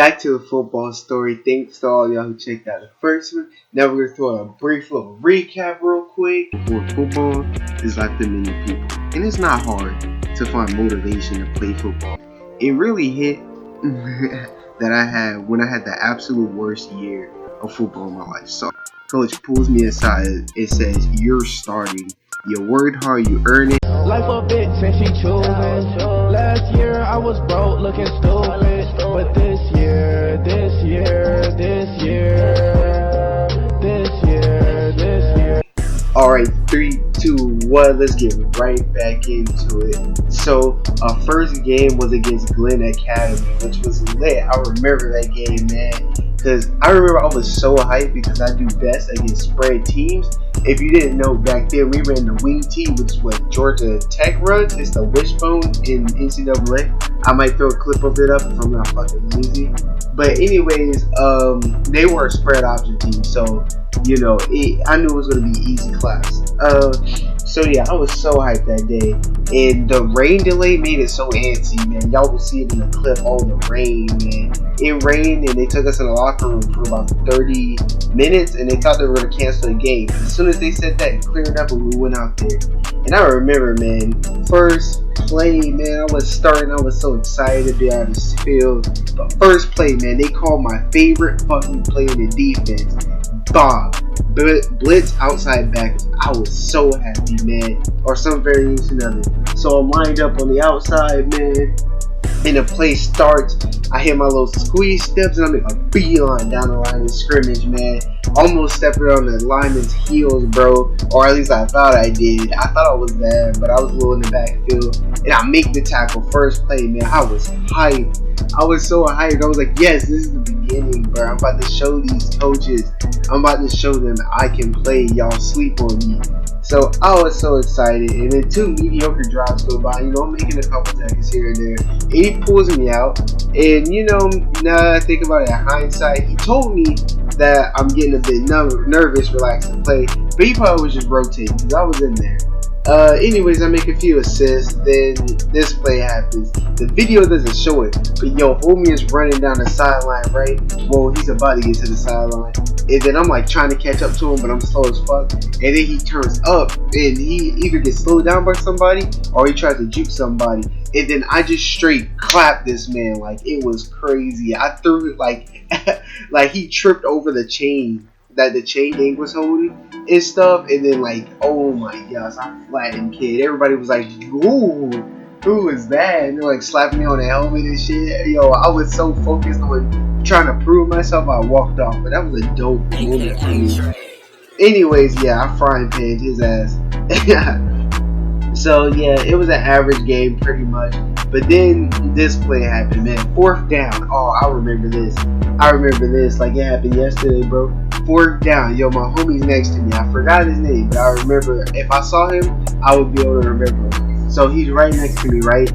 Back to the football story. Thanks to all y'all who checked out the first one. Now we're gonna throw a brief little recap real quick. Football is like the many people, and it's not hard to find motivation to play football. It really hit that I had when I had the absolute worst year of football in my life. So coach pulls me aside. It says, "You're starting. You worked hard. You earned it." Life a bitch and she choosing. Last year I was broke looking stupid, but this year. Alright, 3, 2, 1, let's get right back into it. So, our first game was against Glen Academy, which was lit. I remember that game, man. Because I remember I was so hyped because I do best against spread teams. If you didn't know, back then we ran the wing team, which is what Georgia Tech runs. It's the wishbone in NCAA. I might throw a clip of it up if I'm not fucking lazy. But anyways, they were a spread option team, so you know, I knew it was gonna be easy class. So yeah, I was so hyped that day, and the rain delay made it so antsy, man. Y'all will see it in the clip. All the rain, man. It rained, and they took us in the locker room for about 30 minutes, and they thought they were gonna cancel the game. As soon as they said that and cleared up, and we went out there. And I remember, man, first play, man, I was so excited to be out of this field. But first play, man, they called my favorite fucking play in the defense. Bob. Blitz outside back. I was so happy, man. Or some variation of it. So I'm lined up on the outside, man. And the play starts. I hit my little squeeze steps and I make a beeline down the line of scrimmage, man. Almost stepping on the lineman's heels, bro. Or at least I thought I did. I thought I was there, but I was a little in the backfield. And I make the tackle. First play, man. I was hyped. I was so hyped. I was like, yes, this is the beginning, bro. I'm about to show these coaches. I'm about to show them I can play. Y'all sleep on me. So I was so excited. And then 2 mediocre drives go by. You know, I'm making a couple tackles here and there. And he pulls me out. And, you know, now that I think about it in hindsight, he told me that I'm getting a bit nervous, relaxed to play. But he probably was just rotating because I was in there. Anyways, I make a few assists, then this play happens. The video doesn't show it, but yo, homie is running down the sideline, right? Well, he's about to get to the sideline, and then I'm like trying to catch up to him, but I'm slow as fuck, and then he turns up, and he either gets slowed down by somebody, or he tries to juke somebody, and then I just straight clapped this man, like, it was crazy. I threw it like, like he tripped over the chain that the chain gang was holding and stuff, and then like, oh my gosh, I flattened kid. Everybody was like, ooh, who is that? And they're like slapping me on the helmet and shit. Yo, I was so focused on trying to prove myself, I walked off, but that was a dope moment for me. Anyways, yeah, I frying panned his ass. So yeah, it was an average game pretty much. But then this play happened, man. 4th down. Oh, I remember this. Like it happened yesterday, bro. 4th down. Yo, my homie's next to me. I forgot his name, but I remember. If I saw him, I would be able to remember him. So he's right next to me, right?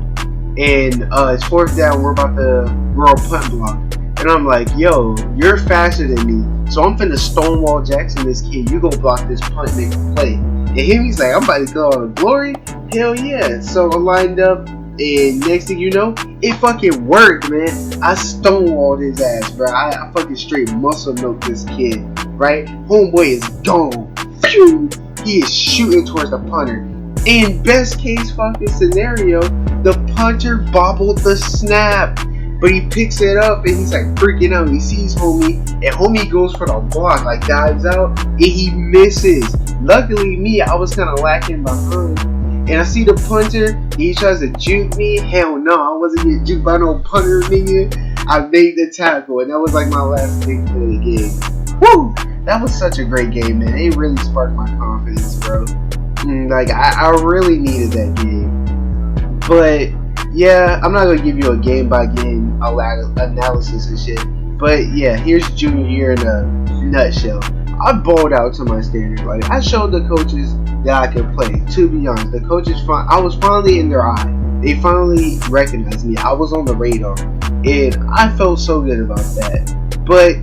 And it's 4th down. We're on punt block. And I'm like, yo, you're faster than me. So I'm finna Stonewall Jackson this kid. You go block this punt, make a play. And he's like, I'm about to go on glory. Hell yeah. So I lined up. And next thing you know, it fucking worked, man. I stonewalled his ass, bro. I fucking straight muscle milked this kid, right? Homeboy is gone. Phew! He is shooting towards the punter. In best case fucking scenario, the punter bobbled the snap. But he picks it up and he's like freaking out. He sees homie, and homie goes for the block, like dives out, and he misses. Luckily, me, I was kind of lacking behind. And I see the punter, he tries to juke me. Hell no, I wasn't getting juked by no punter, nigga. I made the tackle, and that was like my last big play of the game. Woo! That was such a great game, man. It really sparked my confidence, bro. Like, I really needed that game. But, yeah, I'm not going to give you a game-by-game analysis and shit. But, yeah, here's junior year in a nutshell. I balled out to my standard. Like, I showed the coaches that I could play. To be honest, the coaches, I was finally in their eye. They finally recognized me. I was on the radar, and I felt so good about that. But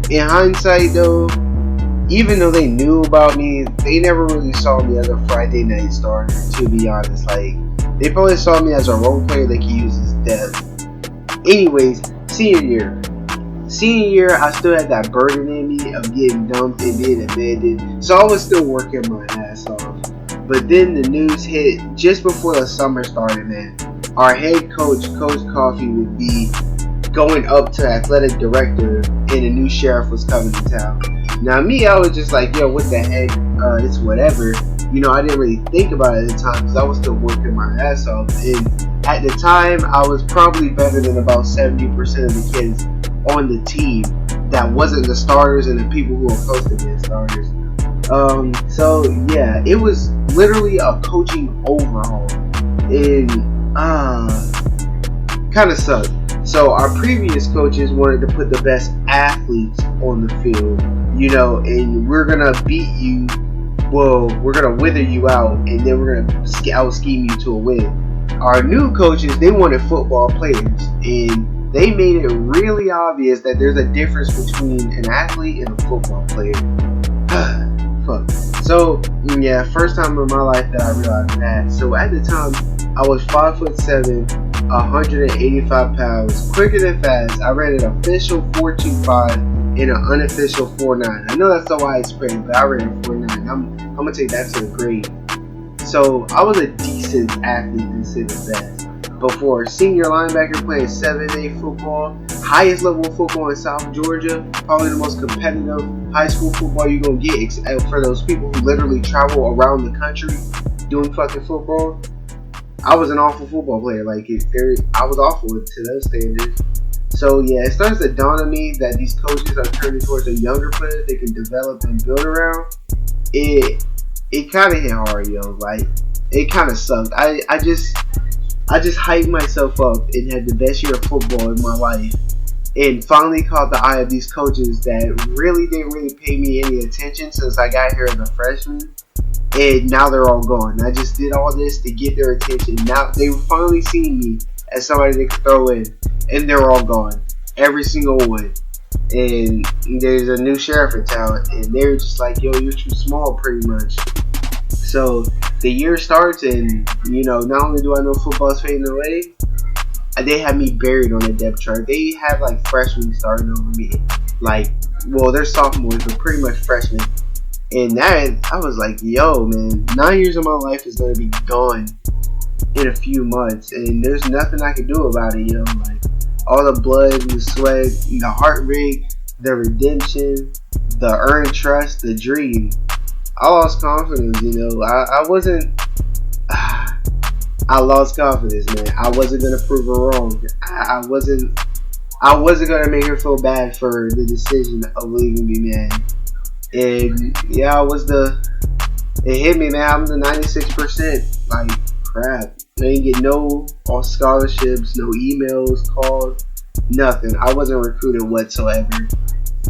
in hindsight, though, even though they knew about me, they never really saw me as a Friday night starter. To be honest, like they probably saw me as a role player that could use his depth. Anyways, senior year. Senior year, I still had that burden in me of getting dumped and being abandoned, so I was still working my ass off. But then the news hit just before the summer started, man. Our head coach, Coach Coffee, would be going up to athletic director, and a new sheriff was coming to town. Now, me, I was just like, yo, what the heck? It's whatever. I didn't really think about it at the time because I was still working my ass off. And at the time, I was probably better than about 70% of the kids on the team that wasn't the starters and the people who were supposed to be the starters. So yeah, it was literally a coaching overhaul, and kind of sucked. So our previous coaches wanted to put the best athletes on the field, and we're gonna beat you. Well, we're gonna wither you out, and then we're gonna out scheme you to a win. Our new coaches, they wanted football players, and they made it really obvious that there's a difference between an athlete and a football player. Fuck. So yeah, first time in my life that I realized that. So at the time, I was 5'7", 185 pounds, quicker than fast. I ran an official 4.25 and an unofficial 4.9. I know that's the widespread, but I ran a 4.9. I'm gonna take that to the grade. So I was a decent athlete considered best. Before senior linebacker playing 7A football, highest level of football in South Georgia, probably the most competitive high school football you're gonna get, except for those people who literally travel around the country doing fucking football. I was an awful football player. I was awful to those standards. So yeah, it starts to dawn on me that these coaches are turning towards the younger players they can develop and build around. It kind of hit hard, yo. It kind of sucked. I just hyped myself up and had the best year of football in my life, and finally caught the eye of these coaches that really didn't really pay me any attention since I got here as a freshman. And now they're all gone. I just did all this to get their attention. Now they were finally seeing me as somebody they could throw in, and they're all gone, every single one. And there's a new sheriff in town, and they're just like, yo, you're too small, pretty much. So the year starts, and not only do I know football's fading away, they have me buried on the depth chart. They have freshmen starting over me, they're sophomores, but pretty much freshmen. And that, I was like, yo, man, 9 years of my life is going to be gone in a few months, and there's nothing I can do about it, yo. All the blood, the sweat, the heartbreak, the redemption, the earned trust, the dream. I lost confidence, I wasn't. I lost confidence, man. I wasn't gonna prove her wrong. I wasn't gonna make her feel bad for the decision of leaving me, man. And yeah, it hit me, man. I'm the 96%. Crap. I didn't get no scholarships, no emails, calls, nothing. I wasn't recruited whatsoever.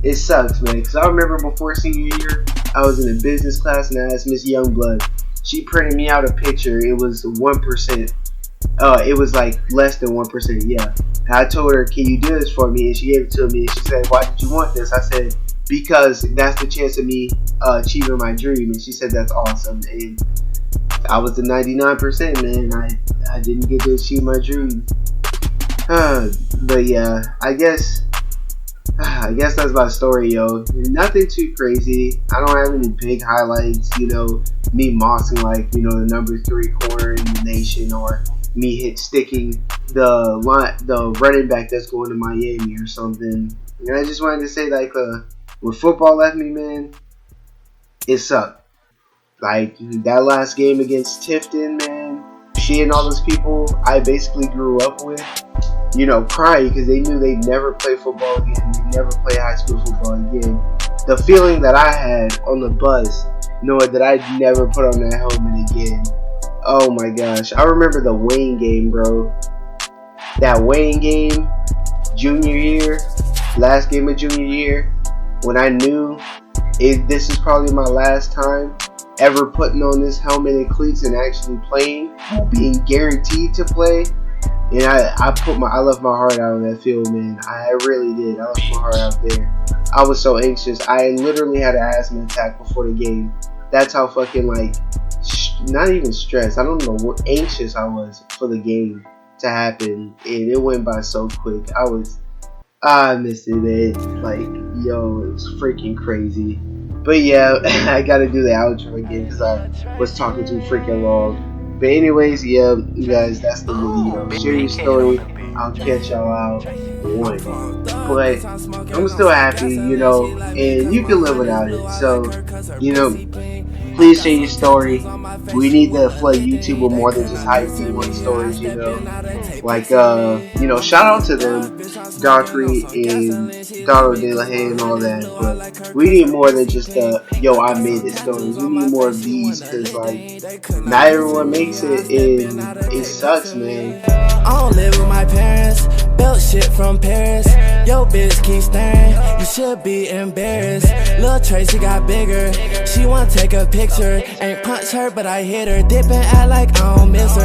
It sucks, man, because I remember before senior year, I was in a business class and I asked Miss Youngblood. She printed me out a picture. It was 1%. It was less than 1%, yeah. And I told her, can you do this for me? And she gave it to me. And she said, why did you want this? I said, because that's the chance of me achieving my dream. And she said, that's awesome. And I was the 99%, man. I didn't get to achieve my dream. But yeah, I guess that's my story, yo. Nothing too crazy. I don't have any big highlights, me mossing the number 3 corner in the nation, or me sticking the running back that's going to Miami or something. And I just wanted to say when football left me, man, it sucked. That last game against Tifton, man, she and all those people I basically grew up with, crying because they knew they'd never play football again. They'd never play high school football again. The feeling that I had on the bus, knowing that I'd never put on that helmet again. Oh my gosh. I remember the Wayne game, bro. That Wayne game, junior year, last game of junior year, when I knew this is probably my last time ever putting on this helmet and cleats and actually playing, being guaranteed to play. And I left my heart out on that field, man. I really did. I left my heart out there. I was so anxious. I literally had an asthma attack before the game. That's how fucking not even stressed. I don't know what anxious I was for the game to happen, and it went by so quick. I missed it, man. Like, yo, it was freaking crazy. But yeah, I gotta do the outro again because I was talking too freaking long. But anyways, yeah, you guys, that's the video. Share your story. I'll catch y'all out one. But I'm still happy, and you can live without it. So, you know, please share your story. We need to flood YouTube with more than just hype D1 stories. Like, shout out to them, Dockery and Donald De La Haye and all that. But we need more than just yo, I made it stories. We need more of these because, like, not everyone makes it and it sucks, man. I don't live with my parents, built shit from Paris. Yo, bitch keep staring, you should be embarrassed. Lil' Tracy got bigger, she wanna take a picture. Ain't punch her, but I hit her, dip and act like I don't miss her.